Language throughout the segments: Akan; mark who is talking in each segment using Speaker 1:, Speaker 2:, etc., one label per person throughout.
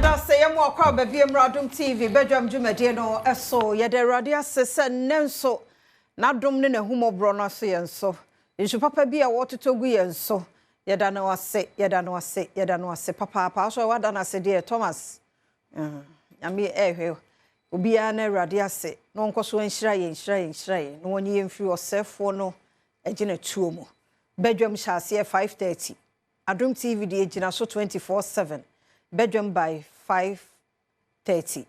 Speaker 1: Yada say mo akwa ba biem Adom TV bedwam dwumade no eso yada radio asese nenso na dom ne nahumobro no so yenso nsu papa bi a wototogu yenso yada na wase papa so wada na se de Thomas ami ehwe obi a na radio ase no nkoso anhira ye no woni yemfiri osefo no agina tuo mu bedwam hyase 5:30 Adom TV de agina so 24/7 bedroom by 5:30.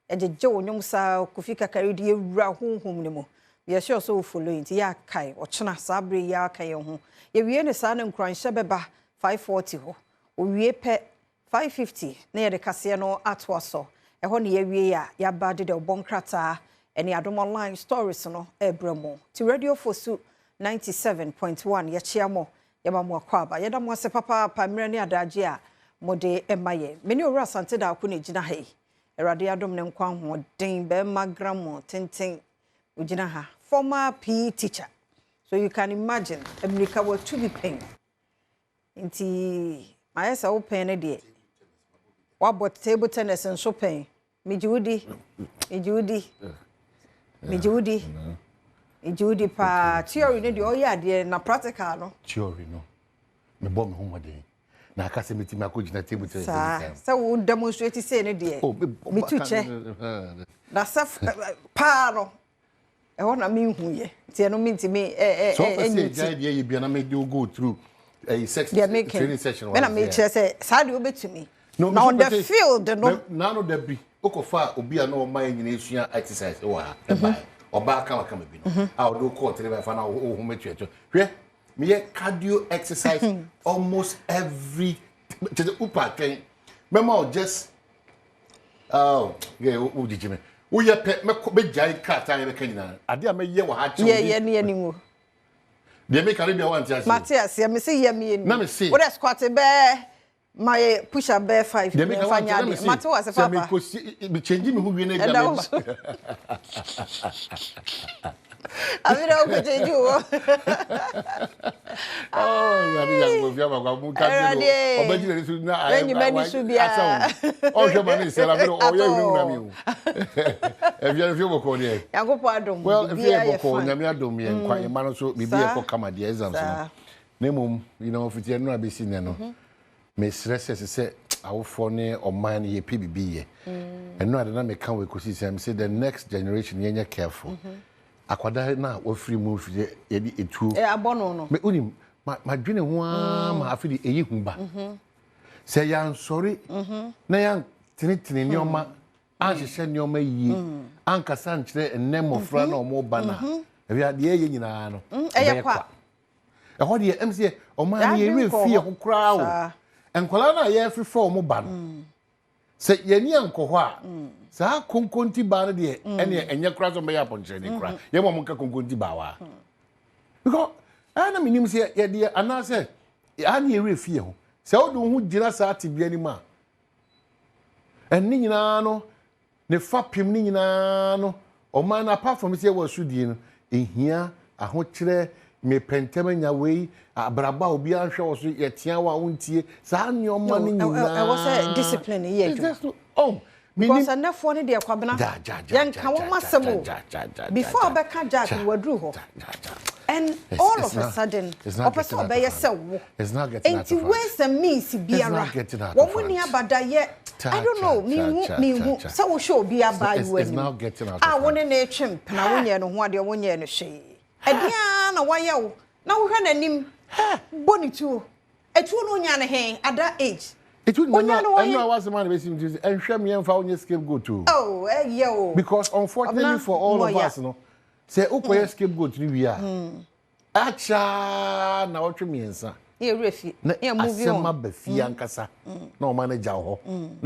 Speaker 1: And the Joe Nyongsa Kufika carried ye rahum nemo. We are sure so following ya kai or chana sabri ya kayon. Ye we any son and crying shabeba 5:40 ho. We pet 5:50 near the casino at Wasso. A honey ya badi the bonkrata and the Adom online stories no ebremo. To radio for su 97.1 yachiamo yamamo kwaba. Yadamo se papa pamrani adajia. Mode emaye meni ora sante da ko ne gina ha erade Adom ne nkwa ho den be magramo tenten ugina ha former PE teacher, so you can imagine America were to be paying inti mayesa open ne de wabot table tennis and so paying mijudi pa theory ne de oya de na practical no
Speaker 2: theory no me bom me ho den na akase metima akogina table tennis
Speaker 1: so we demonstrate say ne de me tu che da saf paro e wona me hu ye tie no me ntimi
Speaker 2: so say jai de ye bia na me do go through a sex training session
Speaker 1: when I me che say sa de obetumi na on the field no
Speaker 2: na no da bi okofa obi a no man nyina esua exercise e wa e ba oba aka aka bi no a o do call tele fa na o hu metueto hwe me cardio exercise almost every to the upper train. Memo just yeah, o dijime. Wo ye pe me jai car tan be kanina. Ade a me ye wo ha che.
Speaker 1: Ye ne animu.
Speaker 2: De me carry be want ya.
Speaker 1: Matias, ye me say ye me ni.
Speaker 2: Na me say.
Speaker 1: What squat be my push up be 5.
Speaker 2: De me fanya
Speaker 1: de. Matias papa.
Speaker 2: Me ko me change me hu wi na bia me.
Speaker 1: I mean, I'll change you.
Speaker 2: Oh, you are going the next generation careful. Akwada na wo free move ye di etu
Speaker 1: abono no
Speaker 2: me unim ma dwene ho ma afidi eyi humba se ya sorry na ya tinitini nyoma anhehye nyoma yi ankasa nkyere ennemofra na omo bana e bia de ye nyina no
Speaker 1: eye kwa
Speaker 2: e ho de MC o ma ye refie ho kra wo enkola na ye free for omo ba no se ye ni ankoho a sa konkonti ba no de ene enye kra so me ya ponche ni kra ye mo nka konkonti ba wa because ana minim se ye de ana se ani refie ho se o do hu gina sa tibia ni ma enni nyina no ne fapim ni nyina no o man apart from se wo sudie no ehia ahokyere me pentemanya wei abraba obi anhwe wo so ye tia wa wontie sa nyoma ni nyina
Speaker 1: I was a discipline ye
Speaker 2: oh
Speaker 1: because I never wanted the kwabena yan kan wo masemo before beka jack wadru ho and all of a sudden opposite be yourself
Speaker 2: it's not getting out of
Speaker 1: ways and means biara wo muni abada ye I don't know me so wo show bi aba you
Speaker 2: it's not getting out
Speaker 1: ah woni na etwem na wonye no ho ade wonye no hwe adia na waye wo na wo hwe nanim bonitu etu no nya ne hen at that age.
Speaker 2: It would not I was the man basing and share me and found your scapegoat too.
Speaker 1: Oh, yo.
Speaker 2: Because unfortunately for all of us, no, say, okay, scapegoat we are. Acha na what you mean, sir.
Speaker 1: Here, Riffy. Yeah, moving on.
Speaker 2: Fiancasa. No manager, no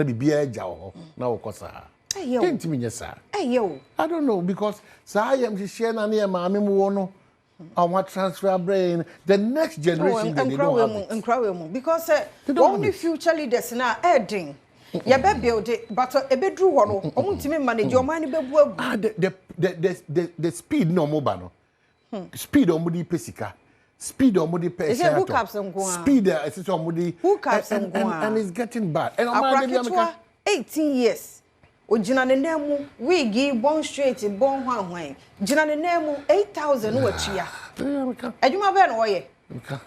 Speaker 2: be a jaw, no cosa. Hey, yo. To me, yes, sir. Hey, yo. I don't know because I am just sharing near mammy Mono. I want transfer brain. The next generation they don't have
Speaker 1: because only future leaders now adding. You be build it, but a bedroom one. I want to manage your money.
Speaker 2: The speed no mobile. Speed on mudi pesika. Speed on mudi pesika. Speed is on mudi.
Speaker 1: Who caps
Speaker 2: and it's getting bad. And
Speaker 1: 18 years ojina ne nemu wigi bon straight bon hwan jina ne nemu 8000 no watua adwuma be no oye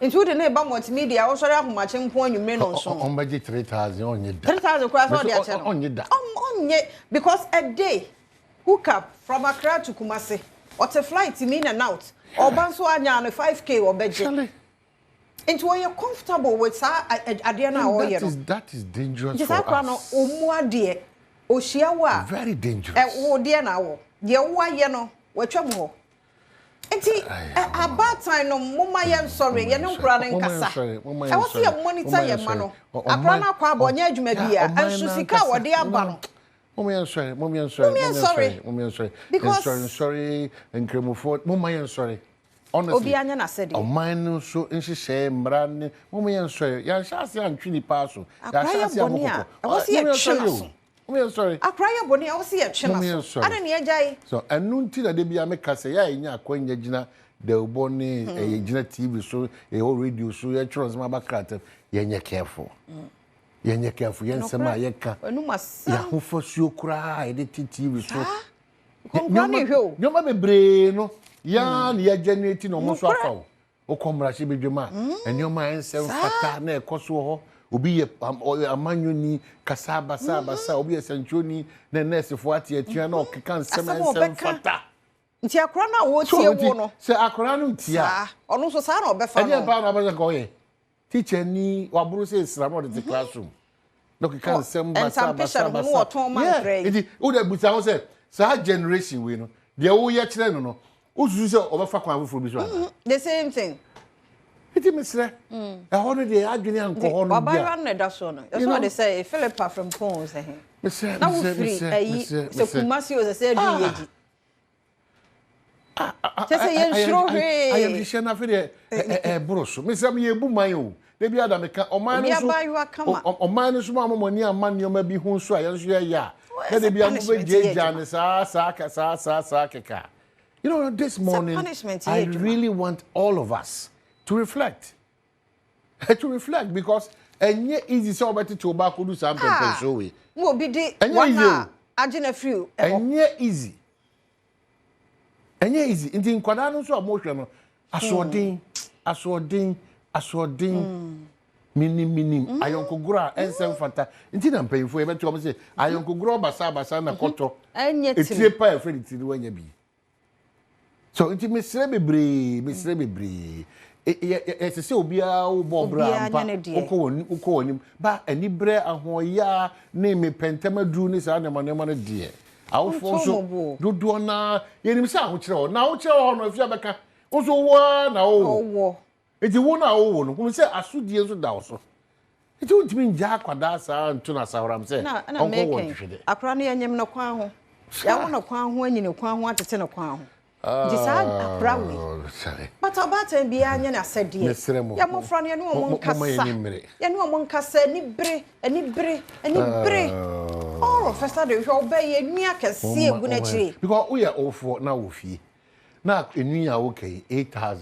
Speaker 1: nti de na ba multimedia wo sori ahomache mpo anwumre no nso
Speaker 2: on budget 3000 onye da
Speaker 1: 3000 cross all the channel
Speaker 2: onye da
Speaker 1: onye because a day hook up from Accra to Kumasi or a flight in and out or banso anya no 5k or budget into when you're comfortable with Adiana or
Speaker 2: that is dangerous
Speaker 1: just
Speaker 2: for us.
Speaker 1: Omuadie Oshiawa
Speaker 2: very dangerous
Speaker 1: dear now ye wa ye no watwam enti about time no mama yam sorry ye no nkura ne nkasa e wo se ye monitor ye ma no akra na kwa abonya adwuma bia ansu sika wo de aba no
Speaker 2: Mommy, sorry.
Speaker 1: Because
Speaker 2: sorry, and Cremofort, Mommy, sorry. Honestly,
Speaker 1: Obianya na said
Speaker 2: it. Mine so in she say, Mran, Mommy, sorry. Ya shasi and Chili Paso.
Speaker 1: Ya bonia. I was here channel.
Speaker 2: Mommy, sorry.
Speaker 1: Akraya bonia, I was here channel. I don't hear jai.
Speaker 2: So, and noon till the baby, I make us say, ya, Queen Yajina, the Bonnie, a Gina TV, so a whole radio, so ya chose my back at you careful. Yenye careful yensema yeka ya hofo suo kura e de TV so nyoma bebre no ya na ya generate no mo so afa o komra she bedwema enyoma ensem fata na ekoso ho obi ye amanyoni kasaba sa obi ye sanchoni na nurse fo atia na okeka ensem fata
Speaker 1: nti akora na wo tie wo no
Speaker 2: se akora no tia
Speaker 1: ono so sa na obefa
Speaker 2: no ba na ba ko ye teacher ni waburu say islam the classroom no can sem basa yeah it o da buta ho say sa generation we no de wo ye kire no uzuzu say obefa kwa afoforo bi so
Speaker 1: the same thing
Speaker 2: it misre ho no de adwene anko ho no
Speaker 1: bia baba na da so no that's what they say Philippa from Pon say
Speaker 2: misre
Speaker 1: na wo free se Kumasi o say do Yeji
Speaker 2: I am the shena for the broso. Miss Am ye buman o. They be Adameka o man so. O man so mamoni amani o mabi hu so ayan so ya. They be am be Jan sa keka. You know, this morning I really want all of us to reflect. To reflect because enye easy so better to back do something so we.
Speaker 1: Mo bi di one agina free.
Speaker 2: Enye easy. Enye easy nti nkwada no so amohwe no asodin minim ayonkogura ensem fata nti na mpanyfo e beto am say ayonkogura basa na koto etie pa e fredi tiri wanya bi so nti mesre bebre e se obia wo bobra mpa ukọ wonim ba anibre ahoya na me pentemaduru ni sa na manema no de awofo dodo na yenim se ahokire ho na ahokire ho no afia beka oso wo na wo eti wo na wo no kun se asudie so da so eti untimi nja akwada sa ntu na sahoram se onko wo hwede
Speaker 1: akra na yanyem no kwan ho ya wo no kwan ho anyine kwan ho atete no kwan ho disa akra we but abata bia anya na sadie ya mo fra no mo nkasa ya no mo nkasa ni bre oh first day we obey enua kase egu na chire
Speaker 2: because we are ofo na wo fie na enua okay 8000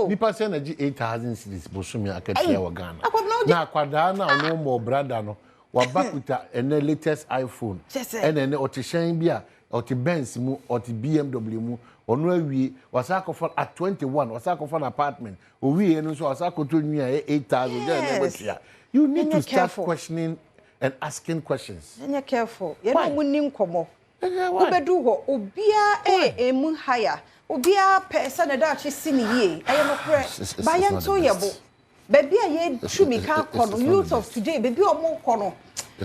Speaker 2: nipa se na ji 8000 cedis bosumi akatia wa Ghana na akwada na no mo brother no wabakuta ene latest iPhone ene otishan bia oti Benz mu oti BMW mu onu awie wasako for at 21 wasako for an apartment owie no so wasako to nua 8000 there na you need to start questioning and asking questions.
Speaker 1: You're careful. You know munni nkomo. Obedu ho obia emu haya. Obia person na da chi sini ye. Aye no kre. Bayan to yebo. Baby aye tumi ka kono youth of today baby omo kono.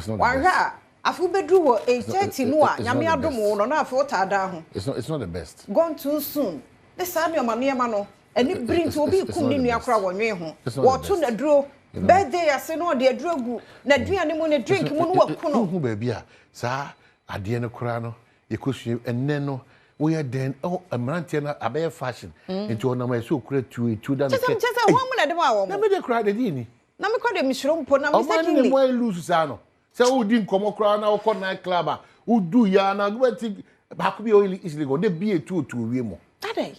Speaker 1: Wanhwa afu bedu ho 8:30 no a nyame adom wo no na afu otada ho.
Speaker 2: It's not the best.
Speaker 1: Gone too soon. This time your mama no. Any bring to obi kum ni nua kra wonwe ho. Wo to na duro birthday ase no de aduragu na duane mu ne drink mu no wakuno
Speaker 2: hu ba bia sa ade ne kura no yekosu enne no we are then amrante na abe fashion into ona ma so kura tu da na ke
Speaker 1: chese ho mu na de ma wo
Speaker 2: na me de kura de ni
Speaker 1: na me kwa de mishiro mpo na me
Speaker 2: secondly o ma lose sa no se o di nkomo kura na o ko night club a o du ya na go ti ba ko bi o easily go de bi etu otu wie mo
Speaker 1: adai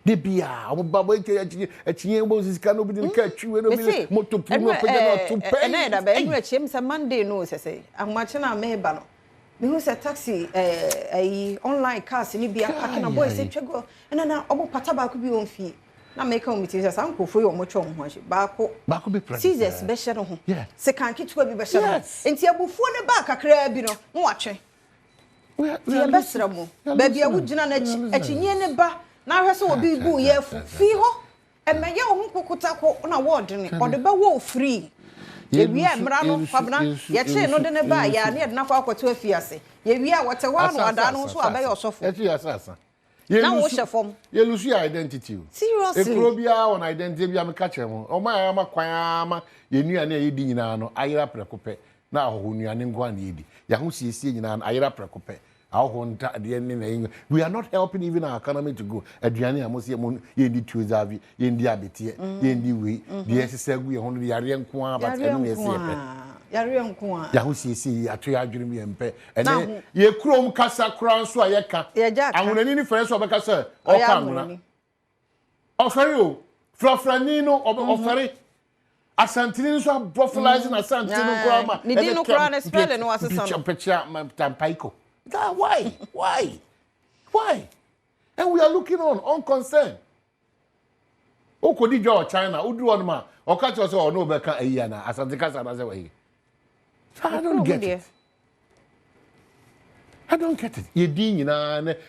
Speaker 2: de bia o baba etinye bo sika no bi de ka twiwe no bi moto pu no pe no to pay
Speaker 1: na da ba enwe chem se Monday no se ahomache na meba no me hu se taxi online cars ni bia park na boy se twego na obo pata ba ko bi on fi na make am meeting say sankofo yo mo twon ho ahye ba ko
Speaker 2: be president
Speaker 1: scissors be hye no ho se kan kitwa bi be hye no enti abufuo ne ba kakra bi no mo watwe we be sra mo ba bia wo gina na akinye ne ba na hwese obi bu ye fi ho emeye wo kokota ko na word ne ode ba wo free ye wi emra no fabna ye che no de ne ba ya ne de na kwa akoto afiase ye wi a wote wa no ada no so abaye osofo
Speaker 2: e ti asasa
Speaker 1: na wo shefom
Speaker 2: ye lose your identity
Speaker 1: seriously
Speaker 2: ekrobia on identity bia me ka chere o ma ya makwan ama ye nuane ye di nyina no ayira prekope na ahoho nuane ngwa na ye di ya ho siesie nyina no ayira prekope we are not helping even our economy to go. Adriani amosi yendi tuzavi, yendi abetie, yendi we, the SSG we on the Arian Kwa, but
Speaker 1: Yarian Kwa.
Speaker 2: Yahusi, a tree dream empe, and then ye chrome cassa crown so ayeka. I want any friends of a cassa or Camuna. Offer Flafranino or Ferry. Asantino so prophylizing Asantino grammar.
Speaker 1: Nidino crown is spelling was a son.
Speaker 2: Tampaiko. Why? And we are looking on unconcerned. O could you China? Who do one man? Or catch us or no better a year now? As I don't get it. I don't get it. You didn't,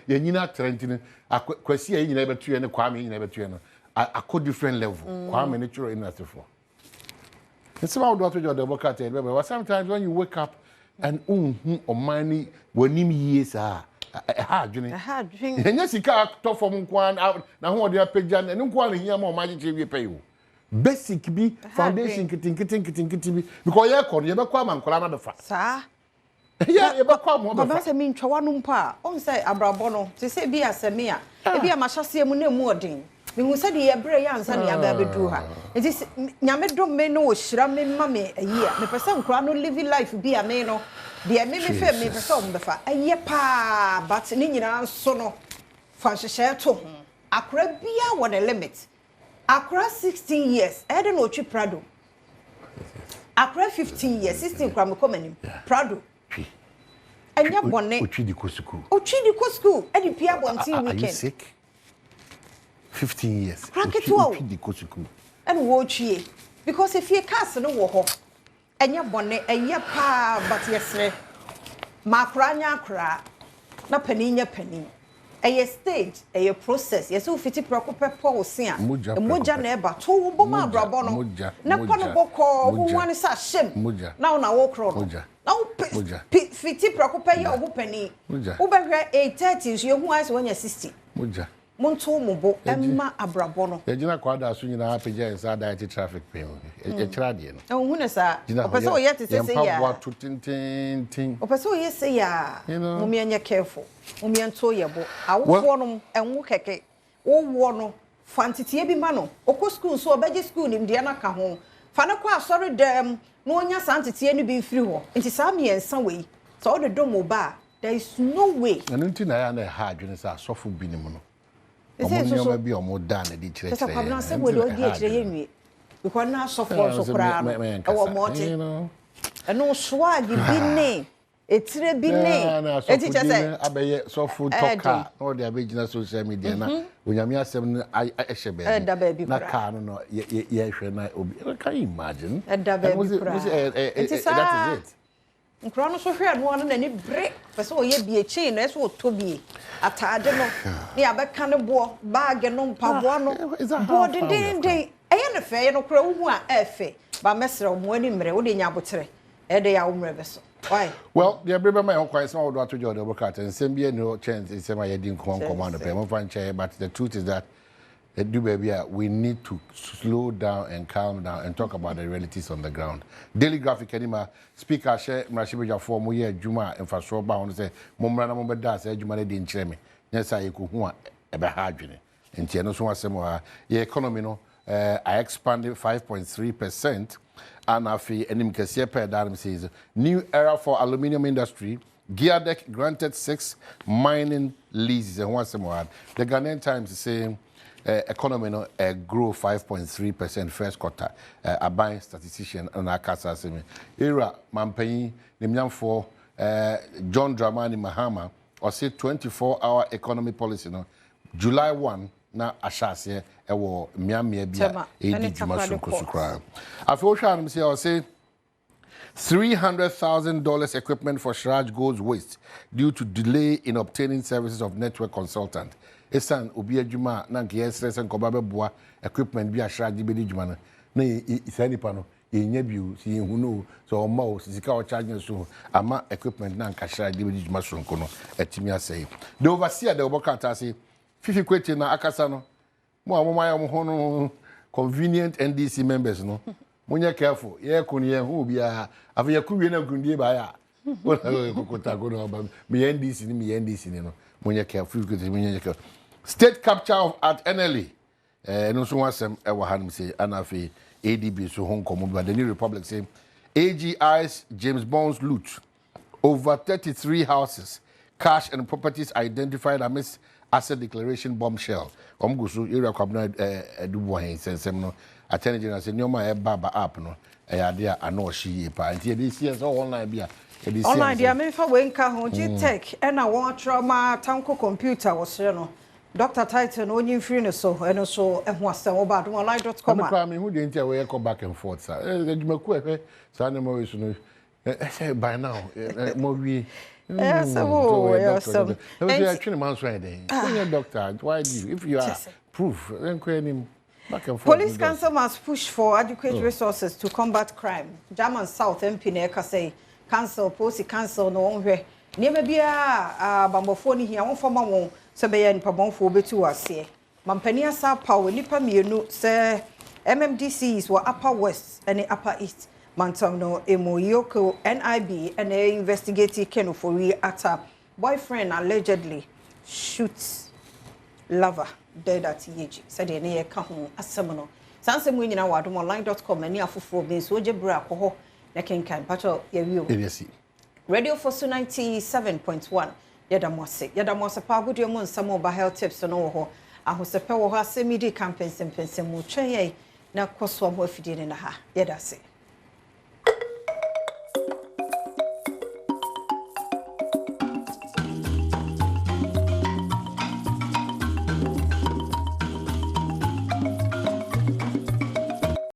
Speaker 2: you're not Trentin. I could see you never two and a Kwame, you never two. I could different level. Kwame natural in us before. It's about what you the work at it. But sometimes when you wake up, and or money when him years are a hard drink. And yes, he can't talk from one out now. What they are paid, and no one here more magic we pay you. Basic be foundation kitting because you're called you come and call another fast.
Speaker 1: Sir,
Speaker 2: yeah, you come.
Speaker 1: But I mean, Chawanumpa, on say Abrabono, to say be a semia, be a machasi more ding. We said the Abraya and Sunny Ababy drew her. It is Yamedro Meno, Shramme Mammy a year. The person crown living life be a meno. The maybe fair me person before a year pa, but Nina sono. Francis to Accra be one a limit. Accra 16 years, I don't know Chi Prado. Accra 15 years, 16 cram coming Prado. And your bonnet,
Speaker 2: Ochidi school.
Speaker 1: Ochidi school, and the Pia Bonty weekend.
Speaker 2: Sick. 15 years.
Speaker 1: Crack it to and watch ye. Because if you cast no war, and your bonnet, and your pa, but yes, Macrania cra, na penny, a stage, a process, yes, so fitty proper Paul Sia, Muja neighbor, two Boma Brabono, Napana Boko, who one is a shame, Muja, now walk Muja. Now, fitty proper your penny, over 8:30, your wife when you're 60. Muja. Monto mubo emma abrabono
Speaker 2: ye gina kwada so nyina apegya inside diet traffic pay e trade no
Speaker 1: hu ne sa opese o yete se ya
Speaker 2: pa to tin
Speaker 1: opese o yese ya mo me anya careful mo me nto yebo awofo no enwo keke wo no fantitie bi ma no okọ school so obeje school nim de na ka ho fa ne kwa asori dem no onya santitie ni bi mfiri ho nti sa me ensa wei so o de do mo ba there is no way
Speaker 2: anu nti na ya na ha adwene sa asofo bi ni mu no omo bi omo da na di kire kire.
Speaker 1: Sasa kwabna se we do di kire yenwie. Because na so for so kra no. E wo mote. Eno swag bi ne. Etire bi ne. Eti chese
Speaker 2: abeye so food talker. No dey abegina social media na onyame asem na ehye be. Na ka no ye hwe na obi. Can you imagine?
Speaker 1: That is it. Nkro so hwe no no na ni bre pese o ye bie chain na so otobi atade no ne abeka ne bo bag no mpabo no bo de eye ne fe ye no kra wu a efe ba mesre o mo ani mre wo de nya botere e de ya wo mre be so why
Speaker 2: well the brebe my own kwai some do to jode obokat nsem bia no chance nsem a ye di nkon command pe mo fan che but the truth is that we need to slow down and calm down and talk about the realities on the ground. Daily Graphic anima speaker share mrashibeja for mo ye adwuma emfaso ba won say momra na mo beda say adwuma na de nkyereme nyesa ye ko hu a e be ha adwene ntie no so asem ha ye economy no I expanded 5.3% and afi enim kese per darim says new era for aluminium industry. Geardeck granted 6 mining leases and once more. The Ghanaian Times is saying economy no grow 5.3% first quarter. A buying statistician and akasa semi. Era mampanyi nimnyamfo John Dramani Mahama or say 24-hour economy policy no July 1 na ashase ewo miamia bia edi dwuma so kosukra. Afo hwa anum say $300,000 equipment for Shraj goes waste due to delay in obtaining services of network consultant. Esan obi adwuma na nke yesrese nkoba beboa equipment bi a Shraj bi di dwuma na isanipa no yenya biu si hunu so ma o sika o charge so ama equipment na nka Shraj bi di dwuma so nko no etimi asai. The overseer the obokata say fifi kwete na akasa no mo amoma ya mo ho no convenient NDC members no Munya careful. Yeah, kunie who be a avia kuye na kundie ba ya. Kokota go no ba me NDC no. Munya careful munya careful. State capture at NLA. No so wasem e wa hanum say anafi ADB so hon komo ba the New Republic say AGI's James Bond's loot over 33 houses, cash and properties identified amidst asset declaration bombshell. Go so area kwabna edubo hen sensem no. Attorney General say nyoma e baba app no e ade a no hye pa nti e dey see so online bia e dey see online dia me fa we nka ho G-Tech e na won trauma tanko computer wo sere no Dr. Titan onyin free no so eno so eho asem wo ba adomonline.com a me hu dey ntia we go back and forth sa edwumaku e sa na mo we so no say by now mo wi
Speaker 1: yes oh yes
Speaker 2: so I train man so dey doctor why do you if you are proof then ko enim
Speaker 1: Police Council must push for adequate resources to combat crime. German South MP Neka say council, policy council no onwe. Niema bia bambofo ni hia won fama won se be ye nipa bonfo betu ase. Mampani asa power nipa mienu se MMDCs were Upper West and Upper East. Mantam no Emoyoko NIB and investigating Kenofori ata boyfriend allegedly shoots lover dead at Yeji. Said the near Kahun Asamono. Sansem winning our adomonline.com and near for being so jebra coho, Nakin can patrol your Radio for 97.1. Yadamose. Yadamosa Pago, your moon, some mobile health tips on all. I was a power semi campaigns and pensemu train, na koswam if you didn't ha. Yadase.